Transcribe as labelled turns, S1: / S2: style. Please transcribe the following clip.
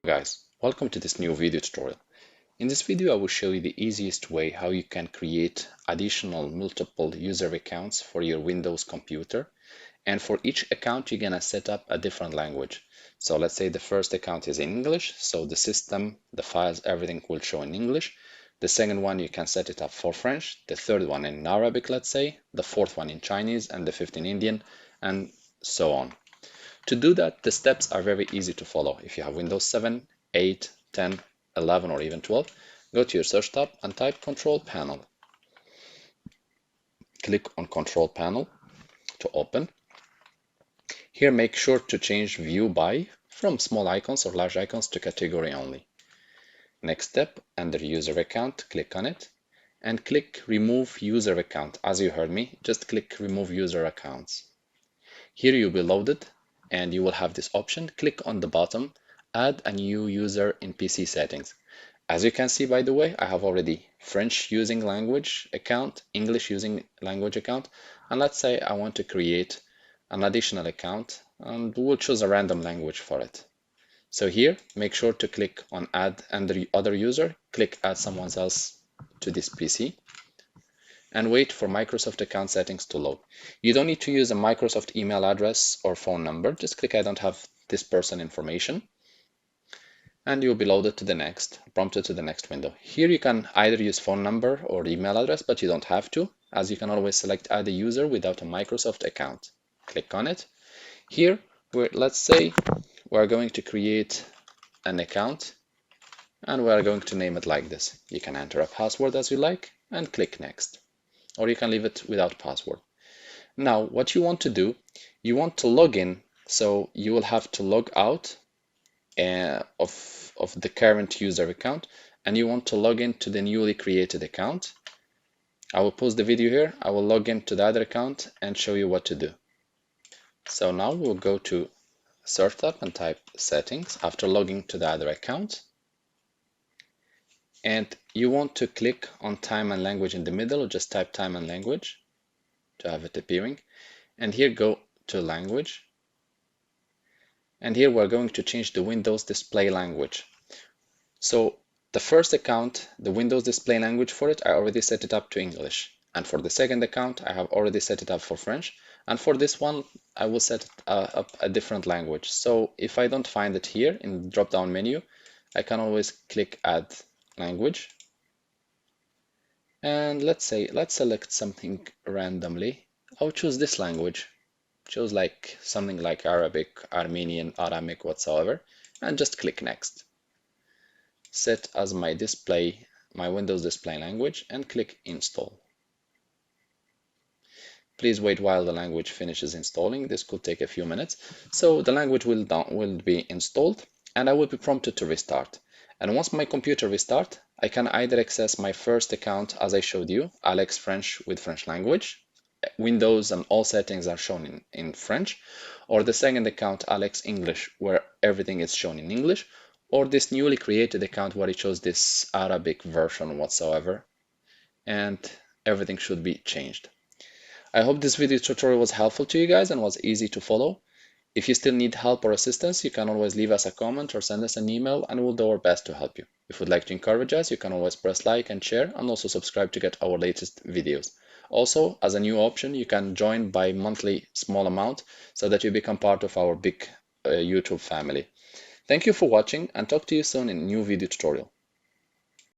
S1: Guys, welcome to this new video tutorial. In this video, I will show you the easiest way how you can create additional multiple user accounts for your Windows computer. And for each account, you're gonna set up a different language. So let's say the first account is in English, so the system, the files, everything will show in English. The second one, you can set it up for French, the third one in Arabic, let's say, the fourth one in Chinese, and the fifth in Indian, and so on. To do that, the steps are very easy to follow. If you have Windows 7, 8, 10, 11, or even 12, go to your search tab and type Control Panel. Click on Control Panel to open. Here, make sure to change View By from small icons or large icons to category only. Next step, under User Account, click on it and click Remove User Account. As you heard me, just click Remove User Accounts. Here you'll be loaded and you will have this option. Click on the bottom, Add a new user in PC settings. As you can see, by the way, I have already French using language account, English using language account, and let's say I want to create an additional account and we'll choose a random language for it. So here, make sure to click on Add under Other User, click Add someone else to this PC, and wait for Microsoft account settings to load. You don't need to use a Microsoft email address or phone number. Just click I don't have this person information, and you'll be loaded to the next, prompted to the next window. Here you can either use phone number or email address, but you don't have to, as you can always select add a user without a Microsoft account. Click on it. Here, let's say we're going to create an account and we're going to name it like this. You can enter a password as you like and click next. Or you can leave it without password. Now, what you want to do, you want to log in, so you will have to log out of the current user account, and you want to log into the newly created account. I will pause the video here. I will log into the other account and show you what to do. So now we'll go to Search tab and type Settings after logging to the other account. And you want to click on time and language in the middle, or just type time and language to have it appearing. And here go to language. And here we're going to change the Windows display language. So the first account, the Windows display language for it, I already set it up to English. And for the second account, I have already set it up for French. And for this one, I will set up a different language. So if I don't find it here in the drop-down menu, I can always click Add Language. And let's select something randomly. I'll choose this language. Choose like something like Arabic, Armenian, Aramic, whatsoever, and just click Next. Set as my Windows display language and click Install. Please wait while the language finishes installing. This could take a few minutes. So the language will be installed and I will be prompted to restart. And once my computer restarts, I can either access my first account as I showed you, Alex French with French language. Windows and all settings are shown in French, or the second account, Alex English, where everything is shown in English, or this newly created account where it shows this Arabic version whatsoever, and everything should be changed. I hope this video tutorial was helpful to you guys and was easy to follow. If you still need help or assistance, you can always leave us a comment or send us an email and we'll do our best to help you. If you'd like to encourage us, you can always press like and share, and also subscribe to get our latest videos. Also, as a new option, you can join by monthly small amount so that you become part of our big YouTube family. Thank you for watching and talk to you soon in a new video tutorial.